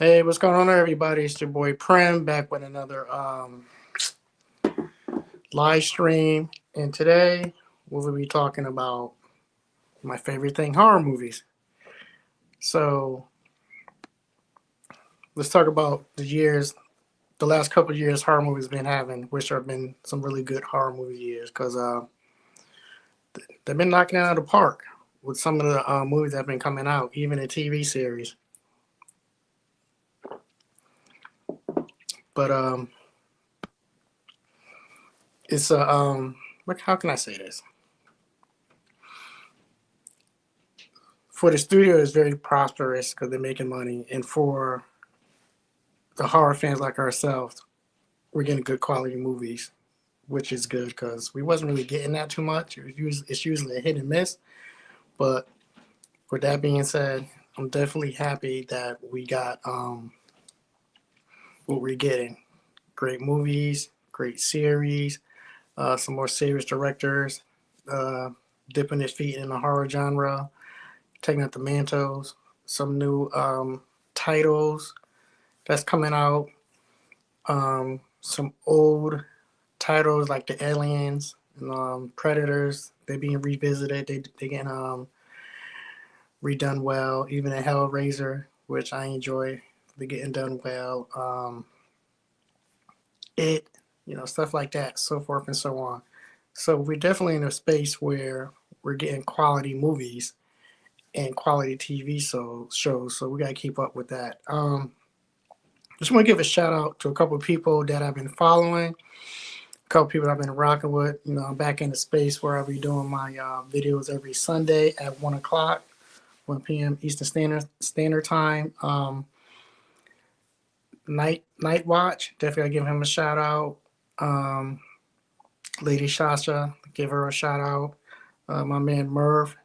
Hey, what's going on, everybody? It's your boy Prem back with another live stream. And today we'll be talking about my favorite thing, horror movies. So let's talk about the last couple of years horror movies been having, which have been some really good horror movie years because they've been knocking it out of the park with some of the movies that have been coming out, even the TV series. But it's a how can I say this? For the studio, it's very prosperous because they're making money, and for the horror fans like ourselves, we're getting good quality movies, which is good because we wasn't really getting that too much. It's usually a hit and miss. But with that being said, I'm definitely happy that we got what we're getting. Great movies, great series, some more serious directors, uh, dipping their feet in the horror genre, taking up the mantles, some new titles that's coming out, some old titles like the Aliens and Predators. They being revisited. They getting redone well. Even the Hellraiser, which I enjoy, they getting done well. It, stuff like that, so forth and so on. So we're definitely in a space where we're getting quality movies and quality TV shows. So we gotta keep up with that. Just want to give a shout out to a couple of people that I've been following. A couple people I've been rocking with. I'm back in the space where I'll be doing my videos every Sunday at 1 o'clock, 1 p.m. Eastern Standard Time. Night Watch, definitely I'll give him a shout out. Um, Lady Shasha, give her a shout out. My man Merv,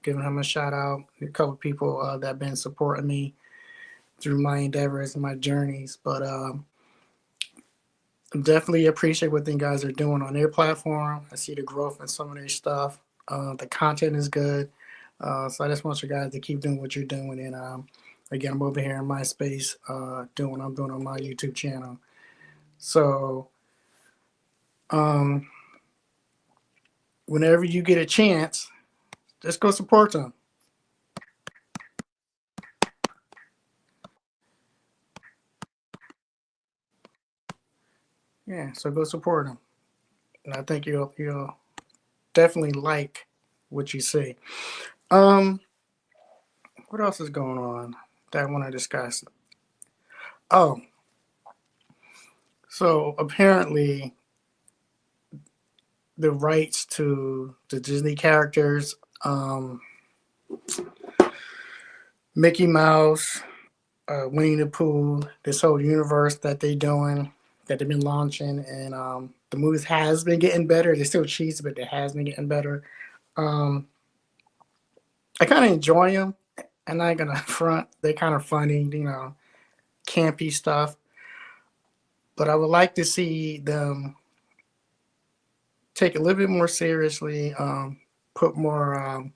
giving him a shout out. A couple of people that have been supporting me through my endeavors and my journeys. But definitely appreciate what you guys are doing on their platform. I see the growth in some of their stuff. The content is good. So I just want you guys to keep doing what you're doing. And again, I'm over here in my space doing what I'm doing on my YouTube channel. So whenever you get a chance, just go support them. Yeah, so go support them. And I think you'll definitely like what you see. Um, what else is going on that I want to discuss? Oh, so apparently the rights to the Disney characters, um, Mickey Mouse, Winnie the Pooh, this whole universe that they doing, that they've been launching, and the movies has been getting better. They're still cheesy, but it has been getting better. Um, I kind of enjoy them. I'm not gonna front. They're kind of funny, campy stuff. But I would like to see them take it a little bit more seriously, put more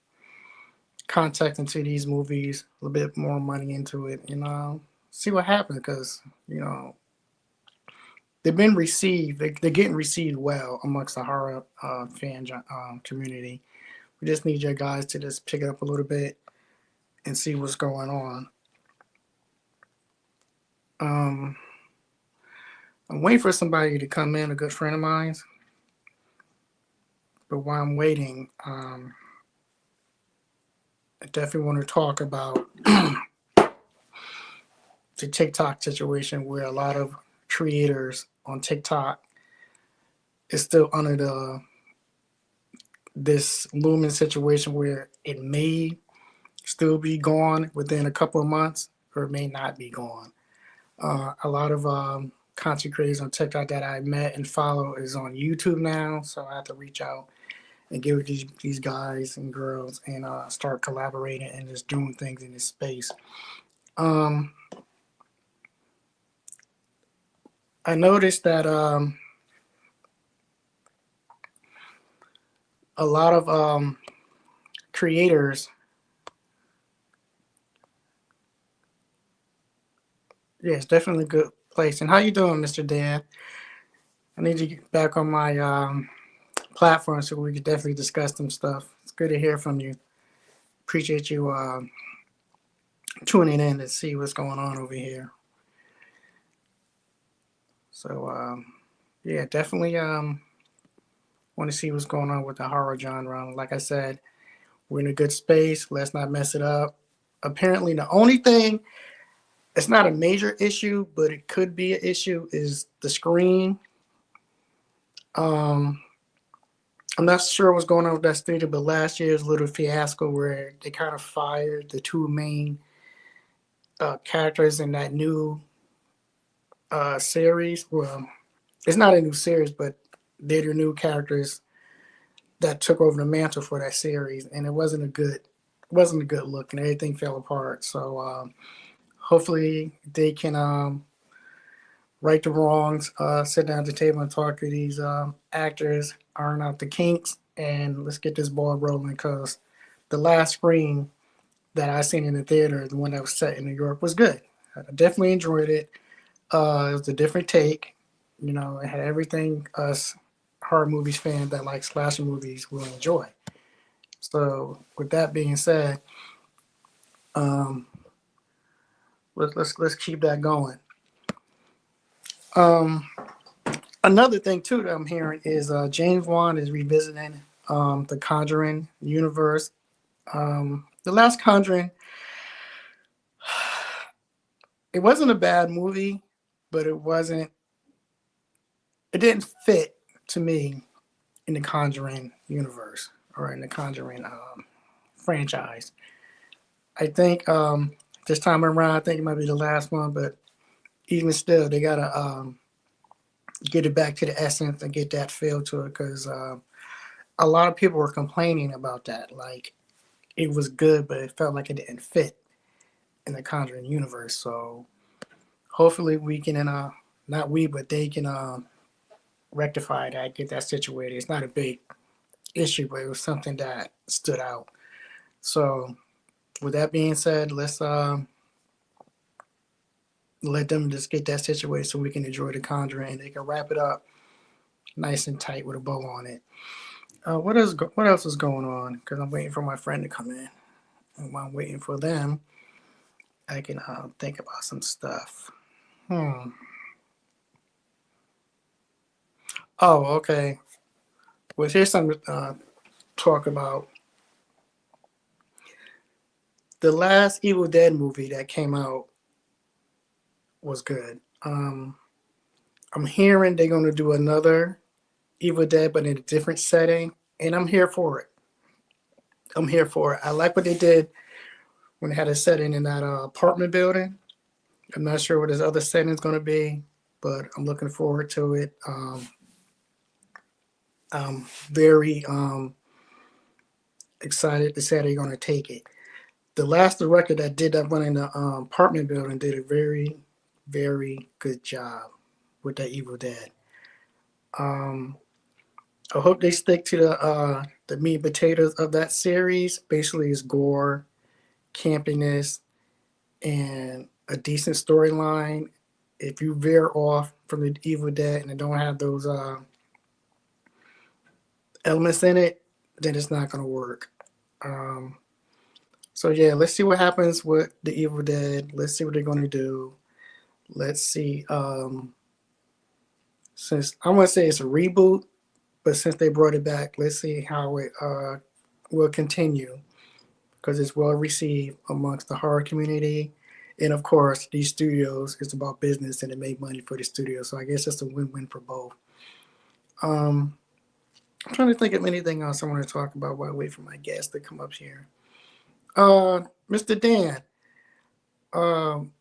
context into these movies, a little bit more money into it, and see what happens. Because they've been received. They're getting received well amongst the horror fan community. We just need you guys to just pick it up a little bit and see what's going on. Um, I'm waiting for somebody to come in, a good friend of mine. But while I'm waiting, I definitely want to talk about the TikTok situation where a lot of creators on TikTok is still under this looming situation where it may still be gone within a couple of months or it may not be gone. A lot of content creators on TikTok that I met and follow is on YouTube now, so I have to reach out and get with these guys and girls and start collaborating and just doing things in this space. Um, I noticed that a lot of creators Yeah, it's definitely a good place. And how you doing, Mr. Dan? I need to get back on my platform so we could definitely discuss some stuff. It's good to hear from you. Appreciate you tuning in to see what's going on over here. So yeah, definitely want to see what's going on with the horror genre. Like I said, we're in a good space. Let's not mess it up. Apparently, the only thing, it's not a major issue, but it could be an issue, is the screen. Um, I'm not sure what's going on with that studio, but last year's little fiasco where they kind of fired the two main characters in that new series. Well, it's not a new series, but they're the new characters that took over the mantle for that series, and it wasn't a good look, and everything fell apart. So hopefully they can right the wrongs, sit down at the table and talk to these actors, iron out the kinks, and let's get this ball rolling. Because the last screen that I seen in the theater, the one that was set in New York, was good. I definitely enjoyed it. It was a different take. You know, it had everything us horror movies fans that like slasher movies will enjoy. So, with that being said, um, let's keep that going. Um, Another thing too that I'm hearing is James Wan is revisiting the Conjuring universe. The last Conjuring, it wasn't a bad movie, but it didn't fit to me in the Conjuring universe or in the Conjuring franchise. I think this time around, I think it might be the last one, but even still, they gotta get it back to the essence and get that feel to it because a lot of people were complaining about that. Like it was good, but it felt like it didn't fit in the Conjuring universe. So hopefully we can, not we, but they can rectify that, get that situated. It's not a big issue, but it was something that stood out. So with that being said, let's let them just get that situated so we can enjoy the Conjuring and they can wrap it up nice and tight with a bow on it. What else is going on? Because I'm waiting for my friend to come in. And while I'm waiting for them, I can think about some stuff. Hmm. Oh, okay. Well, here's something to talk about. The last Evil Dead movie that came out was good. I'm hearing they're going to do another Evil Dead, but in a different setting, and I'm here for it. I'm here for it. I like what they did when they had a setting in that apartment building. I'm not sure what his other setting is going to be, but I'm looking forward to it. I'm very excited to say they're going to take it. The last director that did that one in the apartment building did a very, very good job with that Evil Dead. Um, I hope they stick to the meat and potatoes of that series. Basically, it's gore, campiness, and a decent storyline. If you veer off from the Evil Dead and it don't have those elements in it, then it's not going to work. Um, so yeah, let's see what happens with the Evil Dead. Let's see what they're going to do. Let's see. Since I want to say it's a reboot, but since they brought it back, let's see how it will continue because it's well received amongst the horror community. And of course, these studios, it's about business and it make money for the studio. So I guess it's a win-win for both. Um, I'm trying to think of anything else I want to talk about while I wait for my guest to come up here. Mr. Dan,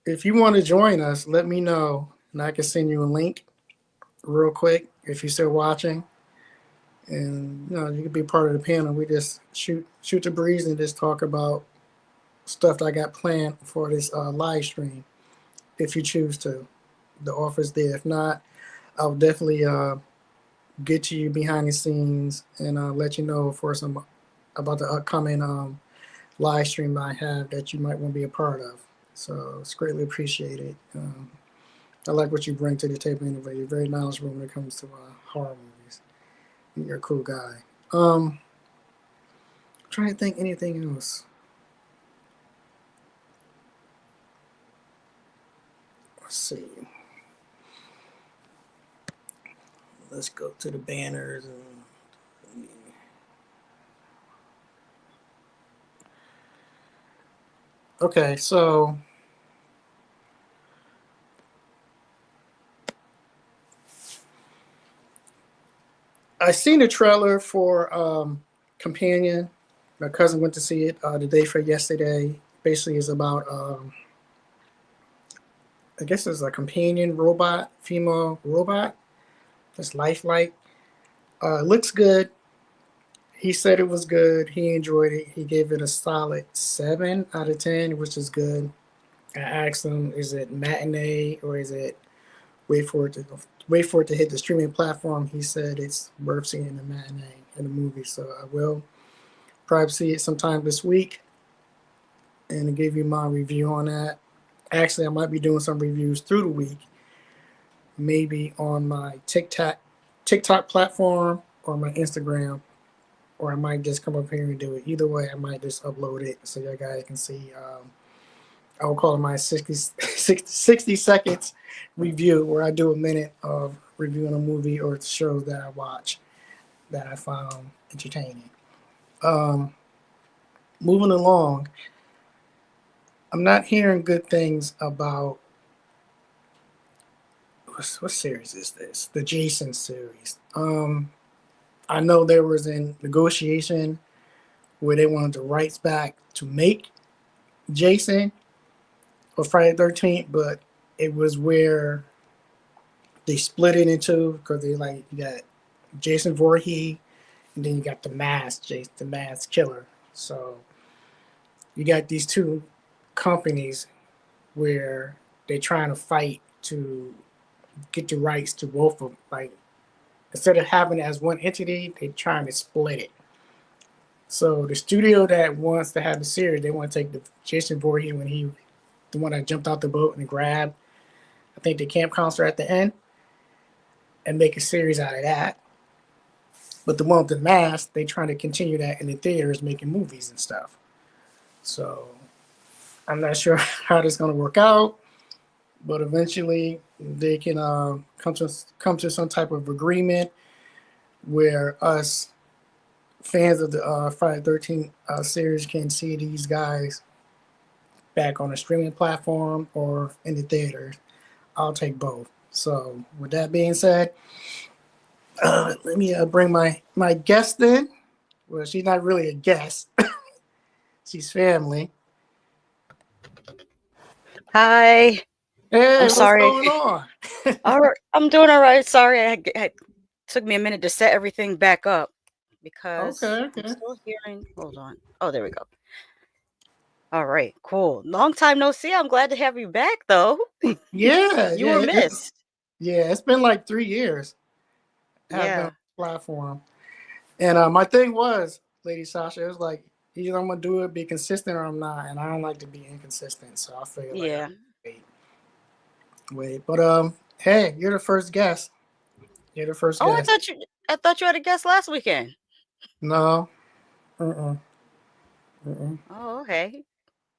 if you want to join us, let me know and I can send you a link real quick if you're still watching. And you can be part of the panel. We just shoot the breeze and just talk about stuff that I got planned for this live stream. If you choose to, the offer's there. If not, I'll definitely get to you behind the scenes and let you know for some about the upcoming live stream I have that you might want to be a part of. So it's greatly appreciated. I like what you bring to the table anyway. You're very knowledgeable when it comes to horror movies. You're a cool guy. Trying to think anything else. Let's see. Let's go to the banners and okay, so I seen the trailer for Companion. My cousin went to see it the day for yesterday. Basically, it's about I guess it's a companion robot, female robot that's lifelike. It looks good. He said it was good. He enjoyed it. He gave it a solid 7 out of 10, which is good. I asked him, is it matinee or is it wait for it to hit the streaming platform? He said it's worth seeing the matinee in the movie, so I will probably see it sometime this week and give you my review on that. Actually, I might be doing some reviews through the week, maybe on my TikTok platform or my Instagram, or I might just come up here and do it. Either way, I might just upload it so you guys can see. I will call it my 60 seconds review, where I do a minute of reviewing a movie or shows that I watch that I found entertaining. Moving along, I'm not hearing good things about what series is this? The Jason series. I know there was in negotiation where they wanted the rights back to make Jason or Friday the 13th, but it was where they split it into, because they like, you got Jason Voorhees and then you got the mask, the mask killer. So you got these two companies where they're trying to fight to get the rights to both of them. Like, instead of having it as one entity, they're trying to split it. So the studio that wants to have the series, they want to take the Jason Voorhees when he, the one that jumped out the boat and grabbed, I think, the camp counselor at the end, and make a series out of that. But the one with the mask, they trying to continue that in the theaters, making movies and stuff. So I'm not sure how this is going to work out, but eventually they can come to some type of agreement where us fans of the Friday the 13th series can see these guys back on a streaming platform or in the theaters. I'll take both. So with that being said, let me bring my guest in. Well, she's not really a guest. She's family. Hi. Hey, I'm what's sorry. going on? All right, I'm doing all right. Sorry, it took me a minute to set everything back up because Okay. I'm still hearing. Hold on. Oh, there we go. All right, cool. Long time no see. I'm glad to have you back, though. You were missed. It's been like 3 years. I've been on Yeah. the platform, and my thing was, Lady Sasha, it was like, either I'm gonna do it, be consistent, or I'm not, and I don't like to be inconsistent. So I figured like, Yeah. wait. But hey, you're the first guest. You're the first Oh, guest. I thought you had a guest last weekend. No. Oh, okay.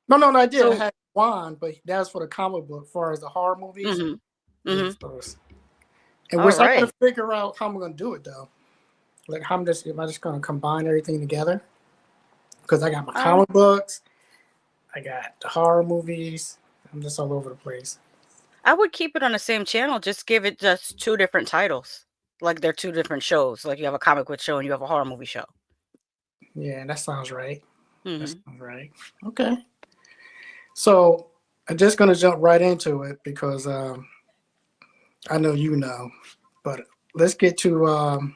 No, I did. I So, had Juan, but that was for the comic book. As far as the horror movies, mm-hmm. first. And All which I gotta right. figure out how I'm gonna do it though. Like, how am I just gonna combine everything together? Because I got my comic books, I got the horror movies. I'm just all over the place. I would keep it on the same channel. Just give it just two different titles. Like they're two different shows. Like you have a comic book show and you have a horror movie show. Yeah, that sounds right. That Mm-hmm. sounds right. Okay. So I'm just gonna jump right into it because I know you know, but let's get to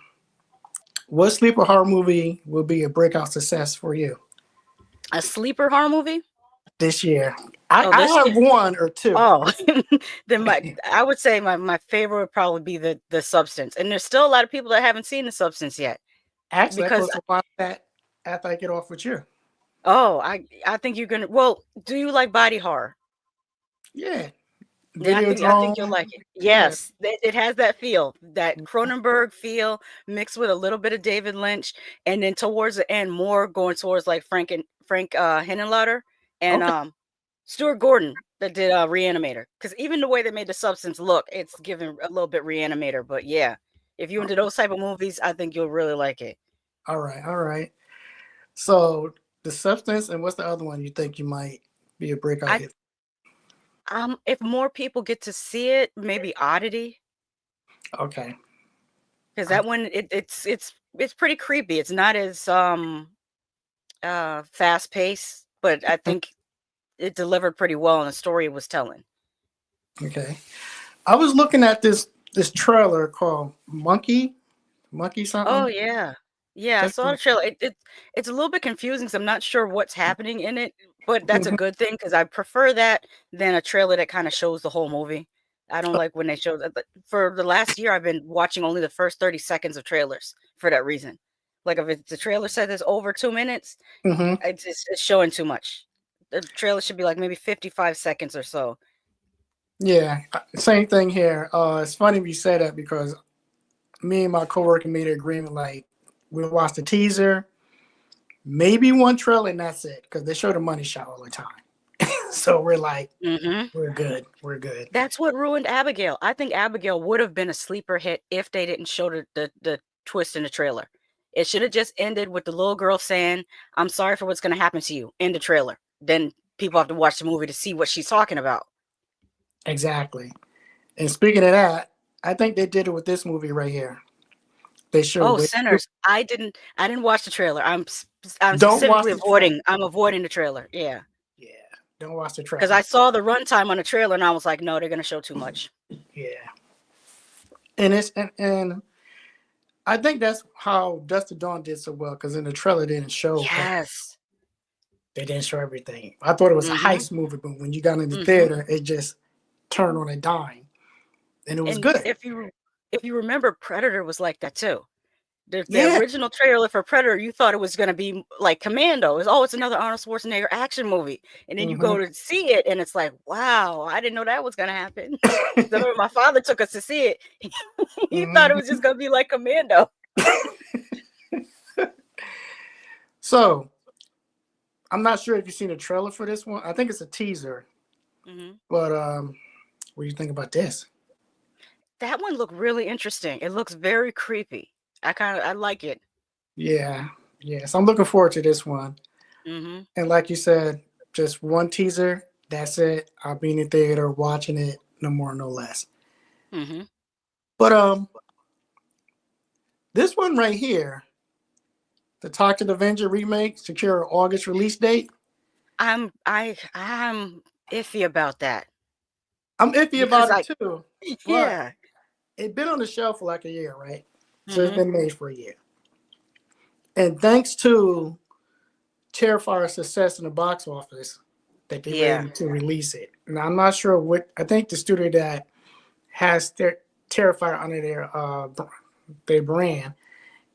what sleeper horror movie will be a breakout success for you A sleeper horror movie? this year? Oh, I this have year. one or two. Oh, then I would say my favorite would probably be the Substance. And there's still a lot of people that haven't seen the Substance yet. Actually, I'm Because supposed to watch that after I get off with you. I think you're gonna. Well, do you like body horror? Yeah, Yeah, I think you'll Videodrome. like it. Yeah. Yes, it has that feel, that Cronenberg feel mixed with a little bit of David Lynch, and then towards the end, more going towards like Frank Henenlotter and Okay. Stuart Gordon that did Reanimator. Because even the way they made The Substance look, it's giving a little bit Reanimator. But yeah, if you into those type of movies, I think you'll really like it. All right. All right. So The Substance, and what's the other one you think you might be a breakout I hit? If more people get to see it, maybe Oddity. Okay. Because that one it's pretty creepy. It's not as fast paced, but I think it delivered pretty well in the story it was telling. Okay. I was looking at this trailer called Monkey Oh something. yeah. Yeah, I That's saw the trailer. It's a little bit confusing because I'm not sure what's happening in it, but that's a good thing because I prefer that than a trailer that kind of shows the whole movie. I don't like when they show that. But for the last year, I've been watching only the first 30 seconds of trailers for that reason. Like if the trailer says it's over 2 minutes, mm-hmm. it's showing too much. The trailer should be like maybe 55 seconds or so. Yeah, same thing here. It's funny we say that because me and my coworker made an agreement. Like we'll watch the teaser, maybe one trailer, and that's it. Because they show the money shot all the time. So we're like, we're good. We're good. That's what ruined Abigail. I think Abigail would have been a sleeper hit if they didn't show the twist in the trailer. It should have just ended with the little girl saying, "I'm sorry for what's going to happen to you," in the trailer. Then people have to watch the movie to see what she's talking about. Exactly. And speaking of that, I think they did it with this movie right here. They showed. Sinners. I didn't watch the trailer. I'm Don't watch specifically the trailer. I'm avoiding the trailer. Yeah. Yeah, don't watch the trailer. Because I saw the runtime on the trailer and I was like, no, they're going to show too much. Yeah. And and I think that's how Dust to Dawn did so well, because in the trailer they didn't show. Yes. They didn't show everything. I thought it was a heist movie, but when you got in the theater, it just turned on a dime, and it was good. If you remember, Predator was like that too. The Yeah. original trailer for Predator, you thought it was going to be like Commando. It's another Arnold Schwarzenegger action movie, and then you go to see it, and it's like, wow, I didn't know that was going to happen. So my father took us to see it. He thought it was just going to be like Commando. So, I'm not sure if you've seen a trailer for this one. I think it's a teaser. But what do you think about this? That one looked really interesting. It looks very creepy. I like it. Yeah. So I'm looking forward to this one. And like you said, just one teaser. That's it. I'll be in the theater watching it, no more, no less. But this one right here, the Toxic Avenger remake, secure August release date. I'm iffy about that. I'm iffy about it too. Yeah. It's been on the shelf for like a year, right? So it's been made for a year. And thanks to Terrifier's success in the box office, that they're ready to release it. And I'm not sure what, I think the studio that has Terrifier under their brand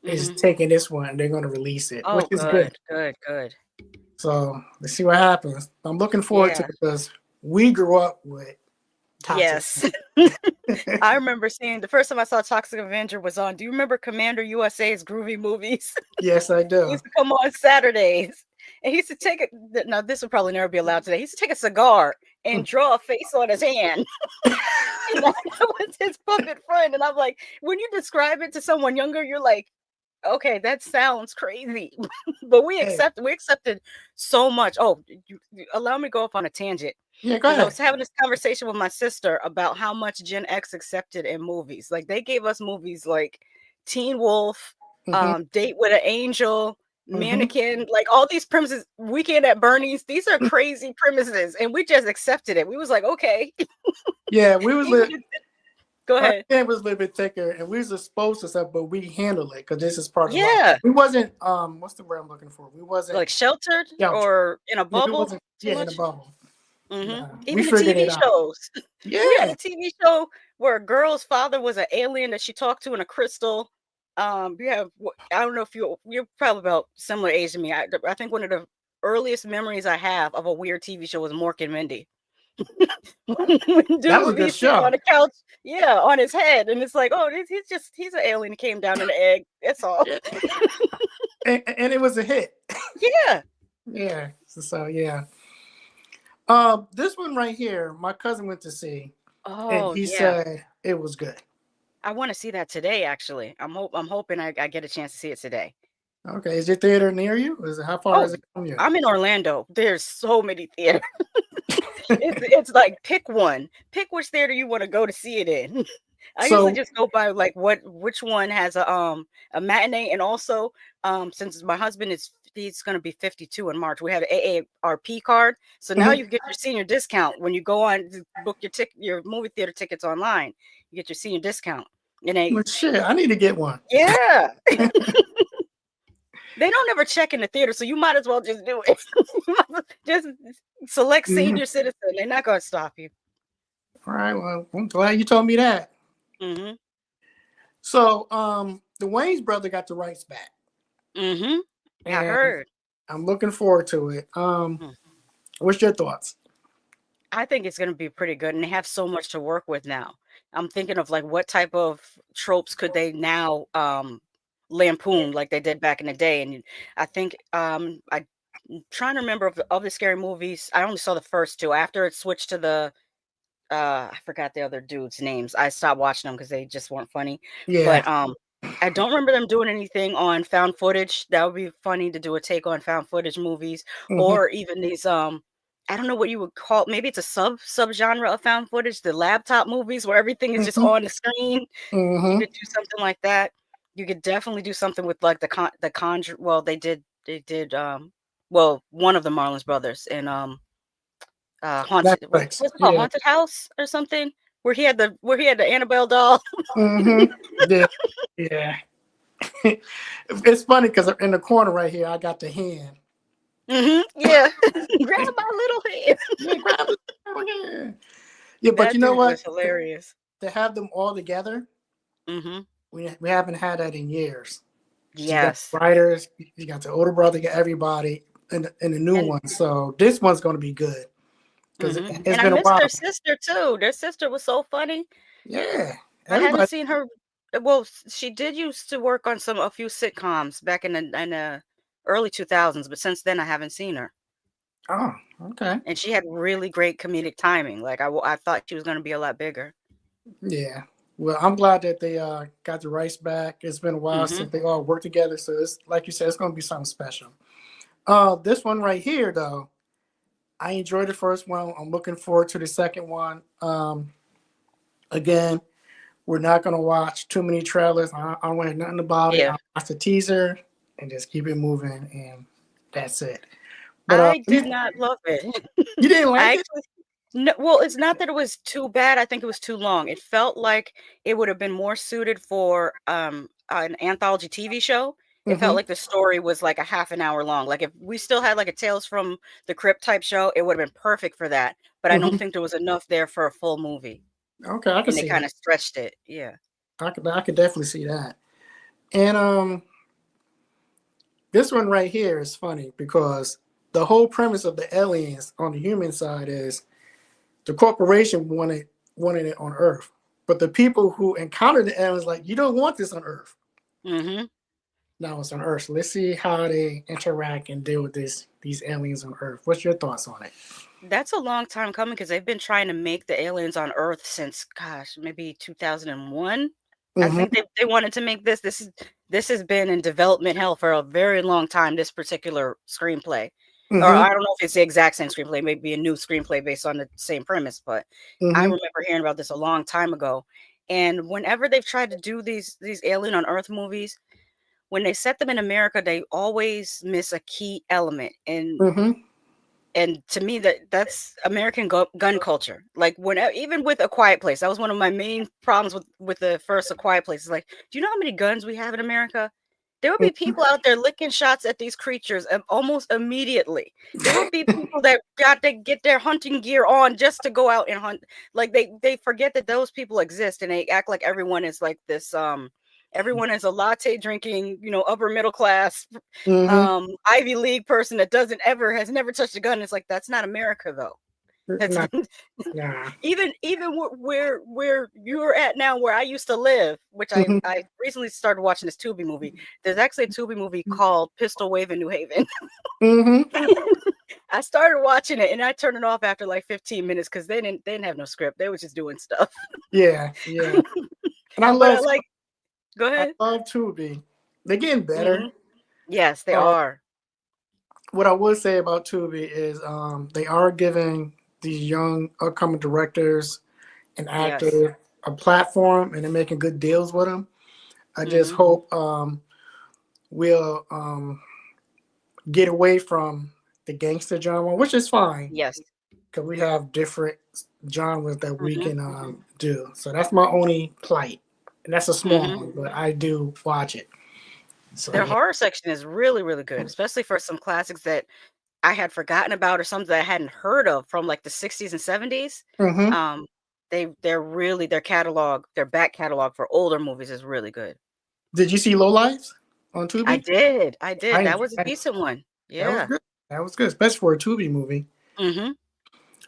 is taking this one. They're going to release it, which is good. Good. So let's see what happens. I'm looking forward to it because we grew up with Toxic. Yes. I remember seeing the first time I saw Toxic Avenger was on. Do you remember Commander USA's Groovy Movies? Yes, I do. He used to come on Saturdays. And he used to take it. Now, this would probably never be allowed today. He used to take a cigar and draw a face on his hand. And that was his puppet friend. And I'm like, when you describe it to someone younger, you're like, okay, that sounds crazy. But we accepted so much. Oh, allow me to go off on a tangent. Yeah, go ahead. I was having this conversation with my sister about how much Gen X accepted in movies. Like they gave us movies like Teen Wolf, Date with an Angel, Mannequin, like all these premises, Weekend at Bernie's. These are crazy premises, and we just accepted it. We was like, okay. Yeah, we was Go ahead. It was a little bit thicker, and we was exposed to stuff, but we handled it because this is part of life. We wasn't what's the word I'm looking for? We wasn't like sheltered or in a bubble. In a bubble. Even the TV shows. Yeah. We had a TV show where a girl's father was an alien that she talked to in a crystal. You have, I don't know if you're probably about similar age to me. I think one of the earliest memories I have of a weird TV show was Mork and Mindy. When That was a dude good he's sitting on show. the couch, yeah, on his head, and it's like, oh, he's an alien that came down in an egg. That's all. Yeah. And it was a hit. Yeah. Yeah. So yeah. This one right here, my cousin went to see, and Oh he yeah. said it was good. I want to see that today. Actually, I'm hoping I get a chance to see it today. Okay, is your theater near you? Is it how far is Oh, it from you? I'm in Orlando. There's so many theaters. It's like pick one. Pick which theater you want to go to see it in. I usually So just go by like which one has a matinee, and also since my husband he's gonna be 52 in March, we have an AARP card. So now mhm. you get your senior discount when you go on to book your movie theater tickets online. You get your senior discount. And Well, shit, I need to get one. yeah. They don't ever check in the theater, so you might as well just do it. Just select Mhm. senior citizen. They're not gonna stop you. All right, well, I'm glad you told me that. Mhm. So, the Wayne's brother got the rights back, Mhm. I and heard. I'm looking forward to it. Mm. What's your thoughts? I think it's gonna be pretty good, and they have so much to work with now. I'm thinking of like what type of tropes could they now lampoon like they did back in the day. And I think I'm trying to remember of the scary movies. I only saw the first two. After it switched to the I forgot the other dudes' names. I stopped watching them because they just weren't funny. Yeah. But I don't remember them doing anything on found footage. That would be funny to do a take on found footage movies, Hmm. or even these I don't know what you would call, maybe it's a sub genre of found footage, the laptop movies where everything is just Hmm. on the screen. You Hmm. could do something like that. You could definitely do something with like the conjure. Well, they did well, one of the Marlins brothers in haunted, Netflix. what's it called, Yeah. Haunted House or something, where he had the Annabelle doll. Hmm. Yeah. Yeah. It's funny because in the corner right here, I got the hand. Yeah. Grab my little hand. Yeah, grab it. Grab it, yeah. Yeah, but That you know dude what? was hilarious. To have them all together, Hmm. we haven't had that in years. You got Yes. writers, you got the older brother, you got everybody in the new And one. So this one's going to be good because it's and I been a missed while. their sister too. Their sister was so funny. Yeah, I hadn't everybody. seen her. Well, she did used to work on a few sitcoms back in the early 2000s, but since then I haven't seen her. Oh, okay. And she had really great comedic timing. Like I thought she was going to be a lot bigger. Yeah. Well, I'm glad that they got the rights back. It's been a while Hmm. since they all worked together. So it's like you said, it's going to be something special. This one right here, though, I enjoyed the first one. I'm looking forward to the second one. Again, we're not going to watch too many trailers. I don't want to hear nothing about it. Yeah. I'll watch the teaser and just keep it moving, and that's it. But I did you, not love it. you didn't I like it? actually No, well, it's not that it was too bad. I think it was too long. It felt like it would have been more suited for an anthology TV show. It felt Mm-hmm. like the story was like a half an hour long. Like if we still had like a Tales from the Crypt type show, it would have been perfect for that. But I don't Mm-hmm. think there was enough there for a full movie, Okay, I can and they see that. kind of stretched it. Yeah. I could definitely see that. And this one right here is funny because the whole premise of the aliens on the human side is the corporation wanted it on Earth, but the people who encountered the aliens like you don't want this on Earth. Hmm. Now it's on Earth. So let's see how they interact and deal with these aliens on Earth. What's your thoughts on it? That's a long time coming because they've been trying to make the aliens on Earth since, gosh, maybe 2001. I think Mm-hmm. they wanted to make this. This has been in development hell for a very long time. This particular screenplay, or Mm-hmm. I don't know if it's the exact same screenplay. Maybe a new screenplay based on the same premise. But I Mm-hmm. remember hearing about this a long time ago. And whenever they've tried to do these alien on Earth movies, when they set them in America, they always miss a key element. Mm-hmm. And to me, that's American gun culture. Like when even with A Quiet Place, that was one of my main problems with the first A Quiet Place. Is like, do you know how many guns we have in America? There would be people out there licking shots at these creatures almost immediately. There would be people that got to get their hunting gear on just to go out and hunt. Like they forget that those people exist, and they act like everyone is like this. Everyone is a latte drinking, upper middle class Mm-hmm. Ivy League person that has never touched a gun. It's like that's not America though. That's Nah, nah. even where you're at now, where I used to live, which Mhm. I recently started watching this Tubi movie. There's actually a Tubi movie called Pistol Wave in New Haven. Mhm. I started watching it and I turned it off after like 15 minutes because they didn't have no script. They were just doing stuff. Yeah, yeah. And But I like. Go I ahead. love Tubi. They're getting better. Hmm. Yes, they Uh, are. what I would say about Tubi is they are giving these young upcoming directors and Yes. actors a platform, and they're making good deals with them. I just Hmm. hope we'll get away from the gangster genre, which is fine Yes. because we have different genres that we Hmm. can do. So that's my only plight, and that's a small Hmm. one, but I do watch it. So Their yeah. horror section is really, really good, especially for some classics that I had forgotten about or something that I hadn't heard of from like the 60s and 70s. Hmm. Um, they're really their back catalog for older movies is really good. Did you see Low Lives on I Tubi? did. I did. I, That was a I decent one. that was Yeah. good. That was good, especially for a Tubi movie. Hmm.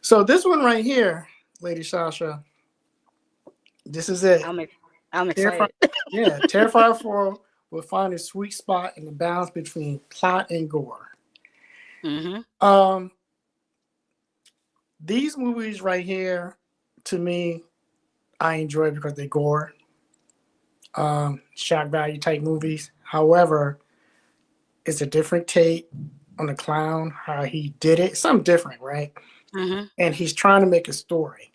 So this one right here, Lady Sasha, this is it. I'm ex- I'm Terrifier, excited. yeah, Terrifier 4 will find a sweet spot in the balance between plot and gore. Hmm. Um, these movies right here, to me, I enjoy because they gore, shock value type movies. However, it's a different take on the clown, how he did it. Something different, right? Hmm. And he's trying to make a story.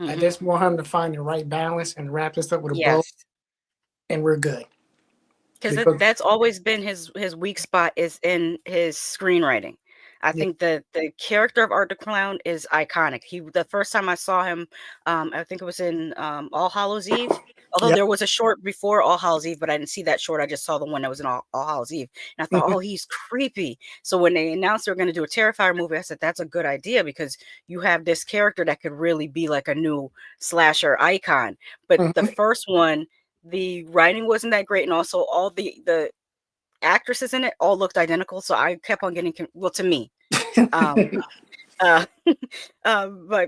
I Hmm. just want him to find the right balance and wrap this up with a bow, Yes. and we're good. Because Because that's always been his weak spot is in his screenwriting. I yeah, think the character of Art the Clown is iconic. The first time I saw him, I think it was in All Hallows Eve. Although yeah, there was a short before All Hallows Eve, but I didn't see that short. I just saw the one that was in All Hallows Eve, and I thought, mhm, oh, he's creepy. So when they announced they were going to do a Terrifier movie, I said that's a good idea because you have this character that could really be like a new slasher icon. But the mhm. first one, the writing wasn't that great, and also all the actresses in it all looked identical, so I kept on getting well, to me. um uh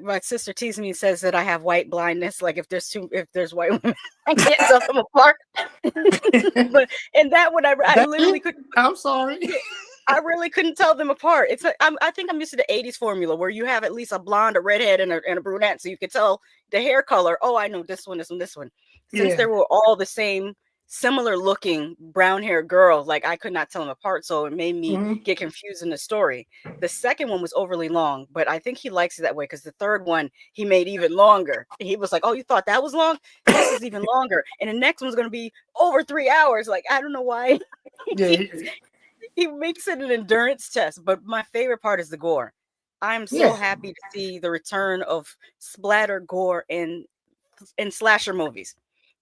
my sister teases me and says that I have white blindness, like if there's white women I can't tell them apart. But and that one I That literally couldn't. I'm sorry. Yeah, I really couldn't tell them apart. I think I'm used to the 80s formula where you have at least a blonde, a redhead, and a brunette, so you could tell the hair color. Oh, I know this one, this one, this one. Since they Yeah. were all the same, similar looking brown haired girls, like I could not tell them apart. So it made me Hmm. get confused in the story. The second one was overly long, but I think he likes it that way because the third one he made even longer. He was like, "Oh, you thought that was long? This is even longer, and the next one's going to be over 3 hours." Like I don't know why. Yeah. He makes it an endurance test, but my favorite part is the gore. I'm so Yeah. happy to see the return of splatter gore in slasher movies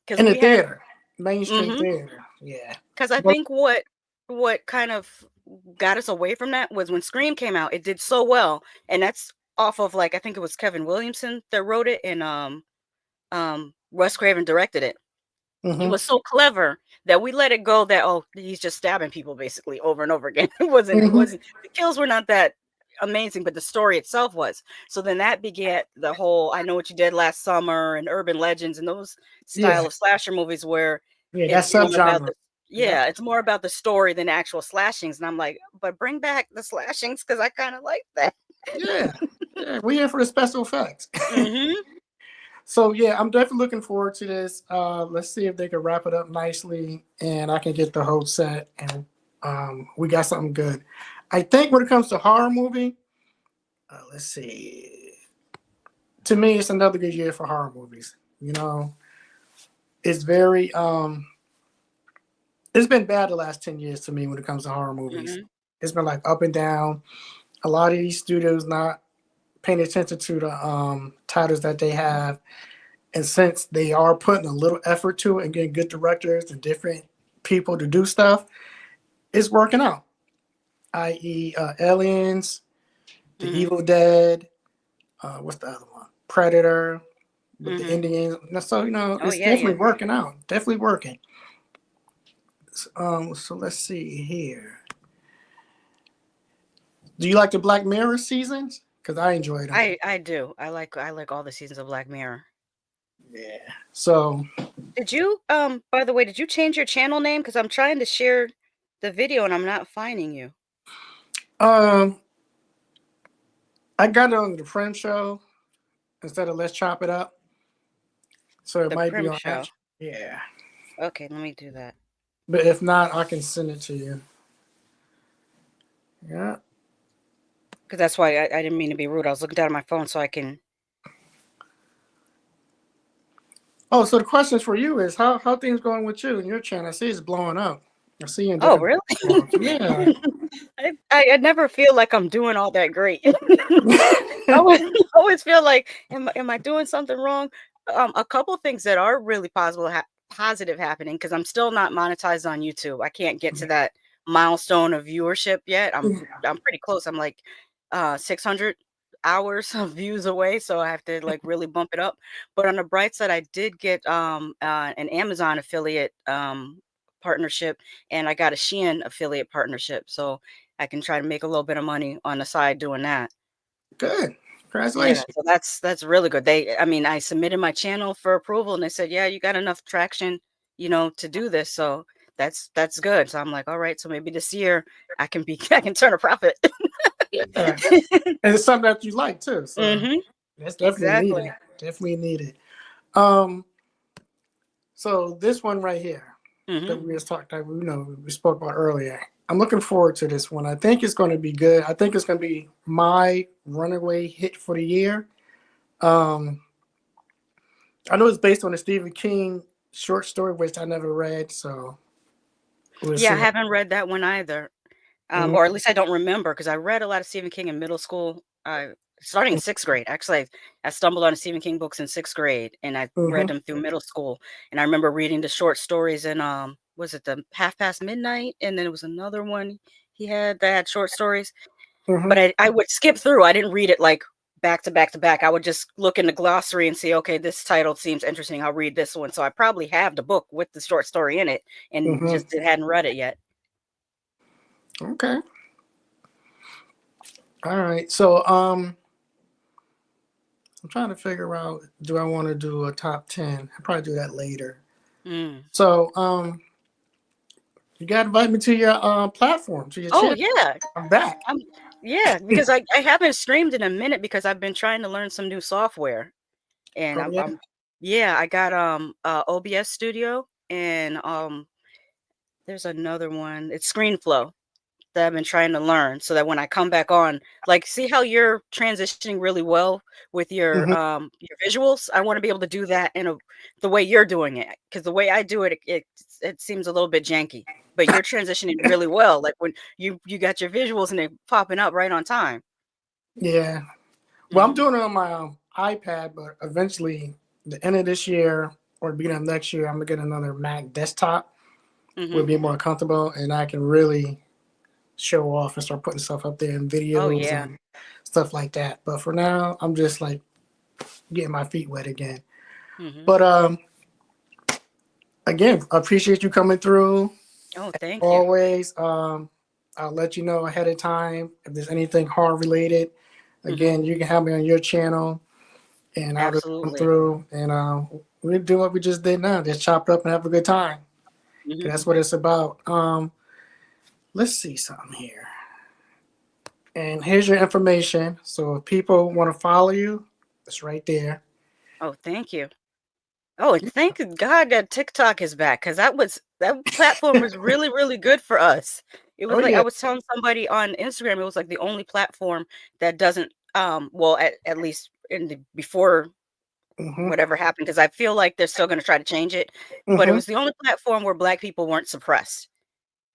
because In the we had. theater, mainstream Mhm, theater. Yeah. because I But think what kind of got us away from that was when Scream came out. It did so well, and that's off of like I think it was Kevin Williamson that wrote it, and Wes Craven directed it. It hmm was so clever that we let it go that, oh, he's just stabbing people basically over and over again. It wasn't the kills were not that amazing, but the story itself was. So then that begat the whole I Know What You Did Last Summer and Urban Legends and those yeah. style of slasher movies where Yeah. That it's more about subgenre. the Yep. yeah, it's more about the story than actual slashings. And I'm like, but bring back the slashings because I kind of like that. Yeah. Yeah. We're here for the special effects. Hmm. So yeah, I'm definitely looking forward to this. Let's see if they can wrap it up nicely, and I can get the whole set, and we got something good. I think when it comes to horror movie, let's see. To me, it's another good year for horror movies. You know, it's very it's been bad the last 10 years to me when it comes to horror movies. Hmm. It's been like up and down. A lot of these studios not paying attention to the titles that they have. And since they are putting a little effort to it and getting good directors and different people to do stuff, it's working out. I.e., Aliens, The Hmm. Evil Dead, what's the other one? Predator with the Hmm. Indians. So Oh it's yeah, definitely yeah. working out. Definitely working. So let's see here. Do you like the Black Mirror seasons? because I enjoyed them. I do. I like all the seasons of Black Mirror. Yeah. So, Did you by the way, did you change your channel name? Because I'm trying to share the video and I'm not finding you. um, I got it on the Prim Show instead of Let's Chop It Up. So it The might be Prim on Show. that. Yeah. Okay, let me do that. But if not, I can send it to you. Yeah. Because that's why I didn't mean to be rude. I was looking down at my phone so I can. Oh, so the question for you is how things going with you and your channel? I see it's blowing up. I see you in Oh, different really? platforms. Yeah. I never feel like I'm doing all that great. I always feel like, am I doing something wrong? A couple things that are really positive happening because I'm still not monetized on YouTube. I can't get to that milestone of viewership yet. I'm pretty close. I'm like 600 hours of views away, so I have to like really bump it up. But on the bright side, I did get an Amazon affiliate partnership, and I got a Shein affiliate partnership, so I can try to make a little bit of money on the side doing that. Good. Yeah, Congratulations. so that's really good. I mean, I submitted my channel for approval, and they said, "Yeah, you got enough traction, to do this." So that's good. So I'm like, all right, so maybe this year I can I can turn a profit. Yeah. And it's something that you like too. So Mm-hmm. that's definitely Exactly. needed. Definitely needed. Um, so this one right here Mm-hmm. that we just talked that we spoke about earlier. I'm looking forward to this one. I think it's going to be good. I think it's going to be my runaway hit for the year. Um, I know it's based on a Stephen King short story, which I never read. So we'll Yeah, I see. haven't read that one either. Mhm. Or at least I don't remember because I read a lot of Stephen King in middle school. Starting in sixth grade, actually, I stumbled on Stephen King books in sixth grade, and I read Mhm. them through middle school. And I remember reading the short stories in was it the Half Past Midnight? And then it was another one he had that had short stories. Mhm. But I would skip through. I didn't read it like back to back to back. I would just look in the glossary and see, okay, this title seems interesting. I'll read this one. So I probably have the book with the short story in it, and Mhm. just hadn't read it yet. Okay. All right. So I'm trying to figure out, do I want to do a top 10? I'll probably do that later. Mm. So you got to invite me to your platform, to your Oh channel. yeah. I'm back. Yeah, because I haven't streamed in a minute because I've been trying to learn some new software. And Oh, yeah. yeah, I got OBS Studio, and there's another one. It's ScreenFlow that I've been trying to learn so that when I come back on, like, see how you're transitioning really well with your Mhm. visuals? I want to be able to do that the way you're doing it, because the way I do it, it seems a little bit janky. But you're transitioning really well, like when you got your visuals and they're popping up right on time. Yeah. Well, I'm Hmm. doing it on my iPad, but eventually, the end of this year or the beginning of next year, I'm gonna get another Mac desktop. Will Hmm. be more comfortable, and I can really show off and start putting stuff up there in Oh videos yeah. and stuff like that. But for now, I'm just like getting my feet wet again. Hmm. But again, I appreciate you coming through. Oh, thank you. Always. I'll let you know ahead of time if there's anything horror related. Hmm. Again, you can have me on your channel, and I'll just come Absolutely. through and we do what we just did now, just chop it up and have a good time. 'Cause Hmm. that's what it's about. Let's see something here. And here's your information. So if people want to follow you, it's right there. Oh, thank you. Oh, and thank God that TikTok is back, because that platform was really, really good for us. It was Oh like I yeah. was telling somebody on Instagram, it was like the only platform that doesn't well, at least in the before Hmm. whatever happened, because I feel like they're still gonna try to change it. But it Hmm. was the only platform where Black people weren't suppressed.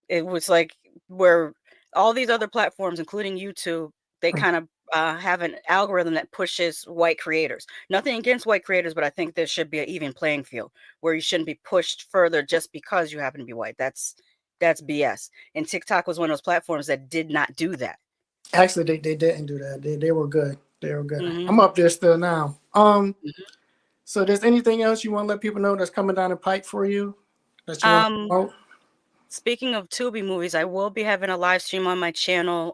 It was like where all these other platforms, including YouTube, they kind of have an algorithm that pushes white creators. Nothing against white creators, but I think there should be an even playing field where you shouldn't be pushed further just because you happen to be white. That's BS. And TikTok was one of those platforms that did not do that. Actually, they didn't do that. They were good. They were good. Hmm. I'm up there still now. So there's anything else you want to let people know that's coming down the pipe for you that you want to Um, promote? Speaking of Tubi movies, I will be having a live stream on my channel.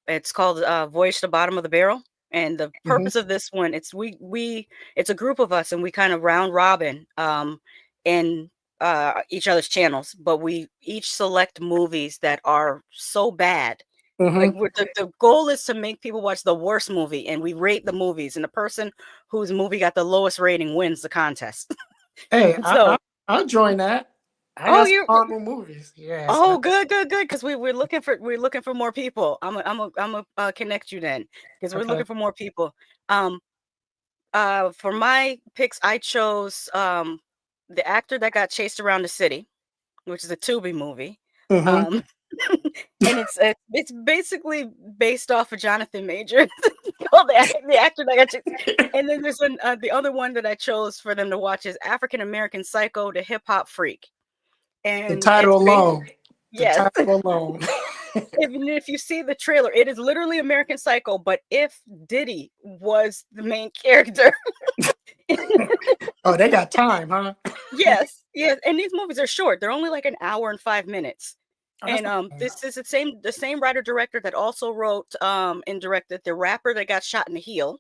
It's called Voyage to the Bottom of the Barrel. And the Mhm. purpose of this one, it's it's a group of us, and we kind of round robin in each other's channels, but we each select movies that are so bad. Like Mhm. the goal is to make people watch the worst movie, and we rate the movies, and the person whose movie got the lowest rating wins the contest. Hey, So, I'll join that. I oh, got some you horrible movies. Yes. oh, good, good, good. Because we're looking for more people. I'm a connect you then, because we're Okay. looking for more people. Um, for my picks, I chose the actor that got chased around the city, which is a Tubi movie. Mhm. Um, and it's basically based off of Jonathan Major, called the actor that got chased. And then there's the other one that I chose for them to watch is African American Psycho, the Hip Hop Freak, The and it's title based alone. The yes. title alone. Even if you see the trailer, it is literally American Psycho, but if Diddy was the main character. Oh, they got time, huh? Yes, yes, and these movies are short. They're only like an hour and 5 minutes. Oh, that's And not bad. this is the same writer director that also wrote and directed The Rapper That Got Shot in the Heel.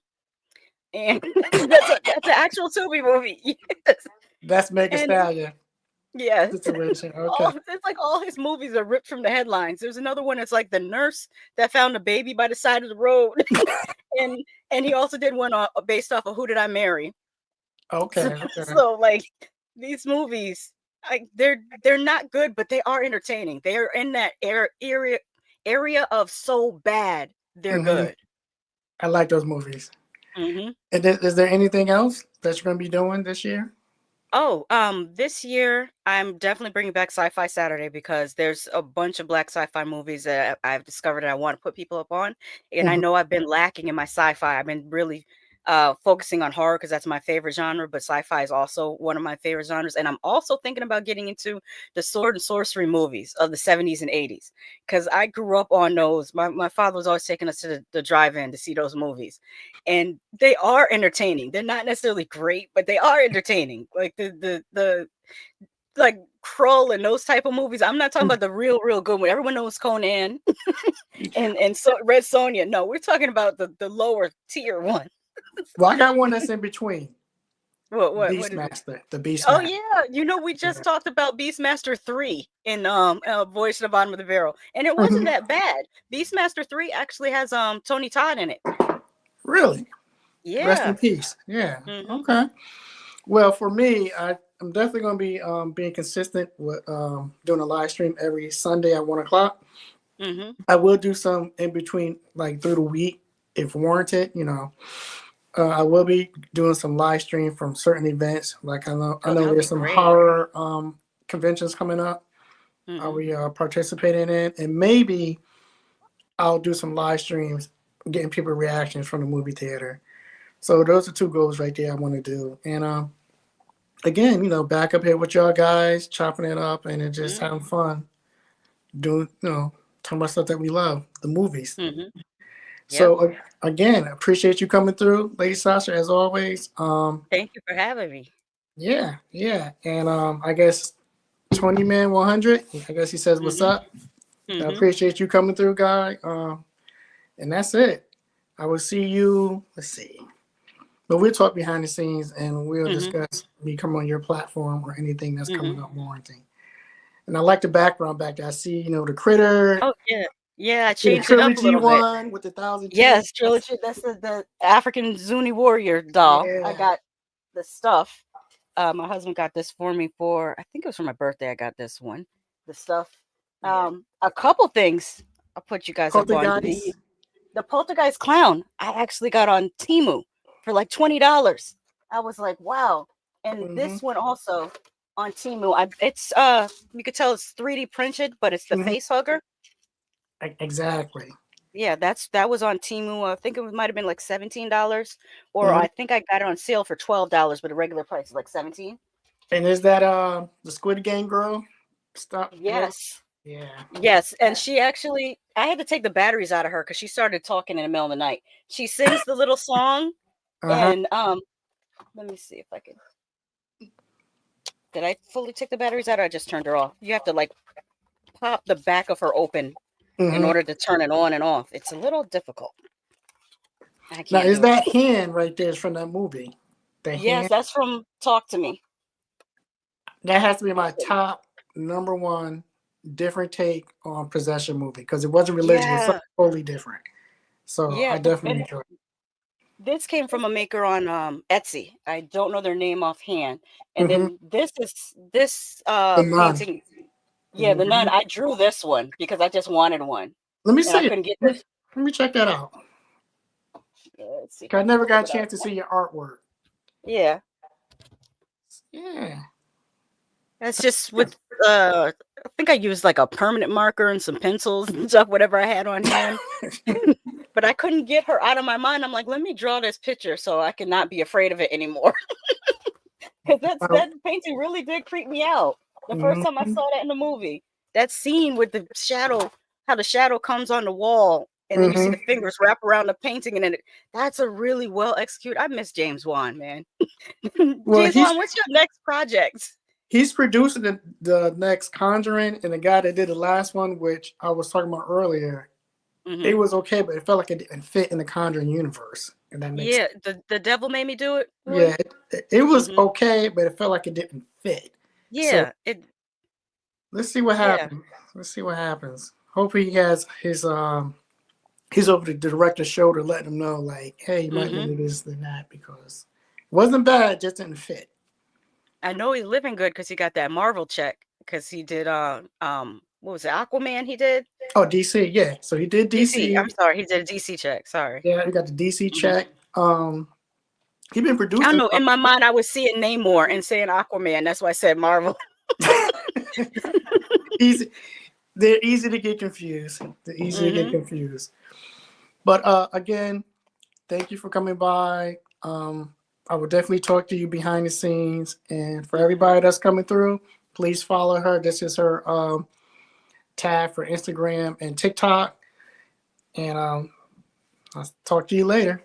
And that's an actual Tubi movie. Yes. That's Mega And Stallion yes. situation. Okay. It's like all his movies are ripped from the headlines. There's another one that's like the nurse that found a baby by the side of the road. and he also did one based off of Who Did I Marry? So, Okay. Okay. so like these movies, they're not good, but they are entertaining. They are in that area of so bad they're Mhm. good. I like those movies. Hmm. And is there anything else that you're gonna be doing this year? Oh, this year I'm definitely bringing back Sci-Fi Saturday because there's a bunch of black sci-fi movies that I've discovered that I want to put people up on, and I Mhm. know I've been lacking in my sci-fi. I've been really focusing on horror because that's my favorite genre, but sci-fi is also one of my favorite genres, and I'm also thinking about getting into the sword and sorcery movies of the 70s and 80s because I grew up on those. My father was always taking us to the drive-in to see those movies, and they are entertaining. They're not necessarily great, but they are entertaining. Like the like Krull and those type of movies. I'm not talking about the real good one. Everyone knows Conan and so Red Sonja. No, we're talking about the lower tier one. Well, I got one that's in between. What is it? Beastmaster. The Oh Beastmaster. yeah, we just Yeah. talked about Beastmaster 3 in Voice at the Bottom of the Barrel, and it wasn't Mhm. that bad. Beastmaster 3 actually has Tony Todd in it. Really? Rest in Yeah. peace. Yeah. Hmm. Okay. Well, for me, I'm definitely going to be being consistent with doing a live stream every Sunday at 1 o'clock. Hmm. I will do some in between, like through the week, if warranted. I will be doing some live stream from certain events. Like I Oh, that know would be there's some great. horror conventions coming up. Are Hmm. we participating in? And maybe I'll do some live streams, getting people reactions from the movie theater. So those are two goals right there I want to do. And again, back up here with y'all guys, chopping it up, and it just having Hmm. fun doing, talking about stuff that we love, the movies. Hmm. Yep. So again, appreciate you coming through, Lady Sasha, as always. Thank you for having me. Yeah, yeah, and I guess 20 man 100. I guess he says what's Hmm. up. I Hmm. appreciate you coming through, guy. And that's it. I will see you. Let's see. But we'll talk behind the scenes and we'll Hmm. discuss me come on your platform or anything that's Hmm. coming up warranting. And I like the background back there. I see, the critter, Oh yeah, yeah. I the changed it up a trilogy little bit. one with the thousand teeth. Yes, trilogy. That's the African Zuni warrior doll. I Yeah. got the stuff. My husband got this for me for I think it was for my birthday. I got this one. The stuff. Yeah. A couple things I'll put you guys up on. The Poltergeist. the poltergeist clown I actually got on Temu for like $20. I was like, wow. And Hmm. this one also on Temu. It's you could tell it's 3D printed, but it's the Hmm. face hugger. Exactly. Yeah, that was on Temu. I think it might have been like $17, or Hmm. I think I got it on sale for $12, but the regular price is like 17. And is that the Squid Game girl? Stop girl? Yes, Yeah. yes, and she actually, I had to take the batteries out of her because she started talking in the middle of the night. She sings the little song, Uh-huh. and let me see if I can. Did I fully take the batteries out, or I just turned her off? You have to like pop the back of her open in Hmm. order to turn it on and off. It's a little difficult. I Now, can't is do it. that hand right there is from that movie? The Yes, hand that's from Talk to Me. that has to be my top number one different take on possession movie because it wasn't religion; it's Yeah, something totally different. So yeah. I definitely And enjoy it. this came from a maker on Etsy. I don't know their name offhand. And Hmm. then this The Nun. painting, yeah, the nun. Hmm. I drew this one because I just wanted one, Let me and I see it. couldn't get. Let me check that out. Let's see if 'Cause I I can never pull got it a up. chance to see your artwork. Yeah, Yeah. that's just with I think I used like a permanent marker and some pencils and stuff, whatever I had on hand. But I couldn't get her out of my mind. I'm like, let me draw this picture so I can not be afraid of it anymore. Because that painting really did creep me out the first time I Mhm. saw that in the movie. That scene with the shadow, how the shadow comes on the wall, and then you see Mhm. the fingers wrap around the painting, and then that's a really well executed. I miss James Wan, man. Well, James Wan, what's your next project? he's producing the next Conjuring, and the guy that did the last one, which I was talking about earlier, Hmm. it was okay, but it felt like it didn't fit in the Conjuring universe. And that makes Yeah, the devil made me do it one. yeah, it was Hmm. okay, but it felt like it didn't fit. So Yeah, it. let's see what Yeah, happens. Let's see what happens. Hopefully, he has he's over the director's shoulder, letting him know, like, hey, you might want hmm. to do this and that because it wasn't bad, just didn't fit. I know he's living good because he got that Marvel check because he did what was it, Aquaman he did? Oh, DC, yeah. So he did DC. DC. I'm sorry, he did a DC check. Sorry. Yeah, he got the DC Mhm. check. He been I don't producing. know. In my mind, I was seeing Namor and saying Aquaman. That's why I said Marvel. easy. They're easy to get confused. They're easy to get Hmm. confused. But again, thank you for coming by. I will definitely talk to you behind the scenes. And for everybody that's coming through, please follow her. This is her tab for Instagram and TikTok. And I'll talk to you later.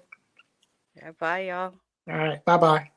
Yeah, bye, y'all. All right. Bye bye.